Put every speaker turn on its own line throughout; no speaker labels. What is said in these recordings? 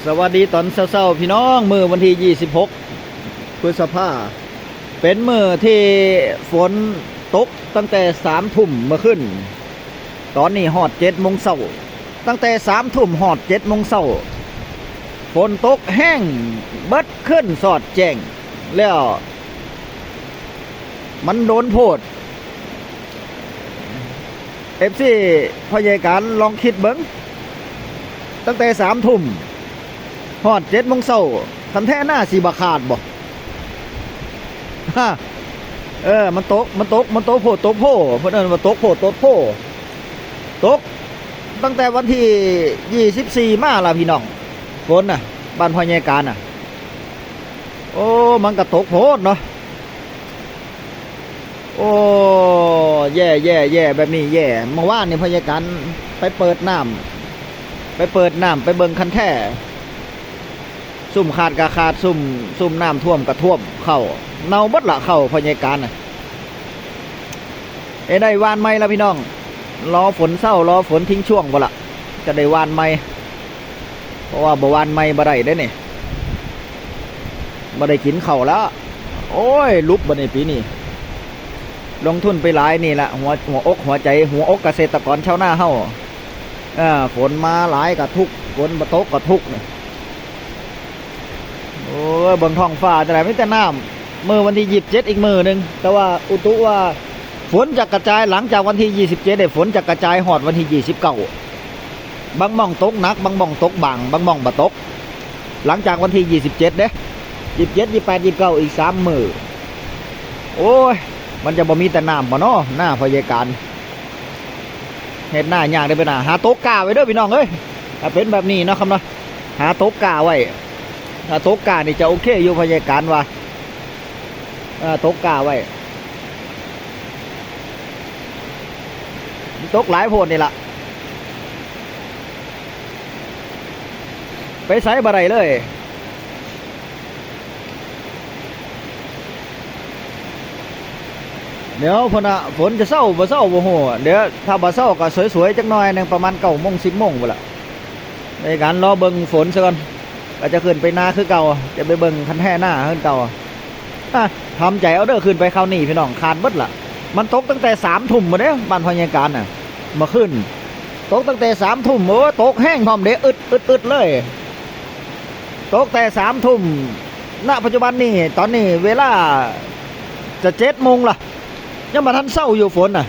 สวัสดีตอนเช้าๆพี่น้องมื้อวันที่26พฤษภาคมเป็นมื้อที่ฝนตกตั้งแต่3 ทุ่มเมื่อขึ้นตอนนี้ฮอด7 โมงเช้าตั้งแต่3 ทุ่มฮอด7 โมงเช้าฝนตกแห้งเบิดขึ้นสอดแจ้งแล้วมันโดนโพดFC พยาการลองคิดเบิ่งตั้งแต่3 ทุ่มฮอด7 โมงเช้าคันแท้หน้าสิบ่ขาดบ่ฮะมันตกโพดตกโพเพิ่นเอิ้นว่าตกโพดตกโพตกตั้งแต่วันที่24มาล่ะพี่น้องฝนน่ะบ้านพญาการน่ะโอ้มันก็ตกโพดเนาะโอ้แย่แบบนี้แย่เมื่อวานนี่พญาการไปเปิดน้ำไปเบิ่งคันแท้ซุ่มขาดกะขาดซุ่มน้ำท่วมกะท่วมเข้าเน่าเบิดละเข้าพญาการน่ะได้วานใหม่แล้วพี่น้องรอฝนเศร้ารอฝนทิ้งช่วงบ่ละจะได้วานใหม่เพราะว่าบ่วานใหม่บ่ได้เด้นี่บ่ได้กินข้าวแล้วโอ้ยลุกบ่ในปีนี้ลงทุนไปหลายนี่ละหัวอกหัวใจหัวอกเกษตรกรชาวนาเฮาฝนมาหลายก็ทุกข์ฝนบ่ตกก็ทุกข์นี่โอ้ยบนท้องฟ้าจะไหนไม่แต่น้ำมื้อวันที่27อีกมื้อนึงแต่ว่าอุตุว่าฝนจะกระจายหลังจากวันที่27ได้ฝนจะกระจายฮอดวันที่29บางหม่องตกหนักบางหม่องตกบางบางหม่องบ่ตกหลังจากวันที่27เด้27 28 29อีก3 มื้อโอ้ยมันจะบ่มีแต่น้ำบ่เนาะหน้าพยาการเฮ็ดหน้ายากได้ไปหน้าหาโต๊ะกาไว้เด้อพี่น้องเอ้ยถ้าเป็นแบบนี้เนาะครับเนาะหาโต๊ะกาไว้ถ้าโต๊ะกานี่จะโอเคอยู่พยาการว่าโต๊ะกาไว้ตกหลายโพดนี่ล่ะไปใส่บ่ได้เลยเดี๋ยวพนะฝนจะเศร้าบ่เศร้าบ่ฮู้เดี๋ยวถ้าบ่เศร้าก็สวยๆจักหน่อยนึงประมาณ9 โมง 10 โมงพุ่นล่ะในการรอเบิ่งฝนซะก่อนก็จะขึ้นไปนาคือเก่าจะไปเบิ่งคันแท้หน้าคือเก่าทำใจเอาเด้อขึ้นไปคราวนี้พี่น้องขาดเบิดล่ะมันตกตั้งแต่3 ทุ่มมาเด้บ้านพญาการน่ะมาขึ้นตกตั้งแต่3 ทุ่มโอ้ตกแห้งพร้อมเด้อึดเลยตกแต่3 ทุ่มณปัจจุบันนี้ตอนนี้เวลาจะ7 โมงล่ะยังมาทันเศร้าอยู่ฝนน่ะ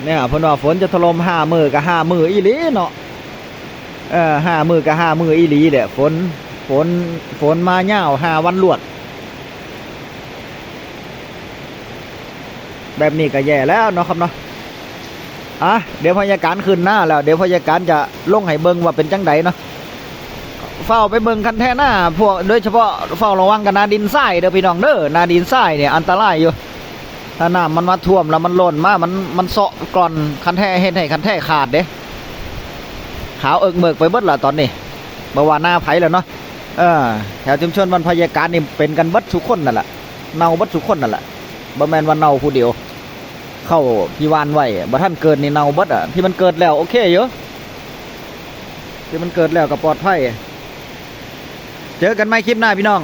เนี่ยเพิ่นว่าฝนจะถล่ม5 มื้อกับ5 มื้ออีหลีเนาะ5 มื้อกับ5 มื้ออีหลีแหละฝนมายาว5 วันรวดแบบนี้ก็แย่แล้วเนาะครับเนาะเดี๋ยวพยาการขึ้นหน้าแล้วเดี๋ยวพยาการจะลงให้เบิ่งว่าเป็นจังไดเนาะเฝ้าไปเบิ่งคันแท้หน้าพวกโดยเฉพาะเฝ้าระวังกันนาดินทรายเด้อพี่น้องเด้อนาดินทรายเนี่ยอันตรายอยู่ถ้าน้ำมันมาท่วมแล้วมันหล่นมามันเซาะกร่อนคันแท้เฮ็ดให้คันแท้ขาดเด้ขาวเอิกเมิกไปเบิดล่ะตอนนี้บ่ว่าหน้าไผแล้วเนาะแถวชุมชนบ้านพญาการนี่เป็นกันเบิดทุกคนนั่นแหละเน่าเบิดทุกคนนั่นแหละบ่แม่นว่าเน่าผู้เดียวเข้าที่วานไว้บ่ทันเกิดนี่เน่าเบิดที่มันเกิดแล้วโอเคอยู่ที่มันเกิดแล้วก็ปลอดภัยเจอกันใหม่คลิปหน้าพี่น้อง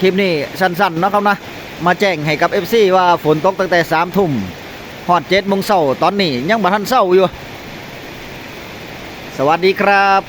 คลิปนี้สั้นๆเนาะครับนะมาแจ้งให้กับ FC ว่าฝนตกตั้งแต่3 ทุ่มฮอด7 โมงเช้าตอนนี้ยังบ่ทันเช้าอยู่สวัสดีครับ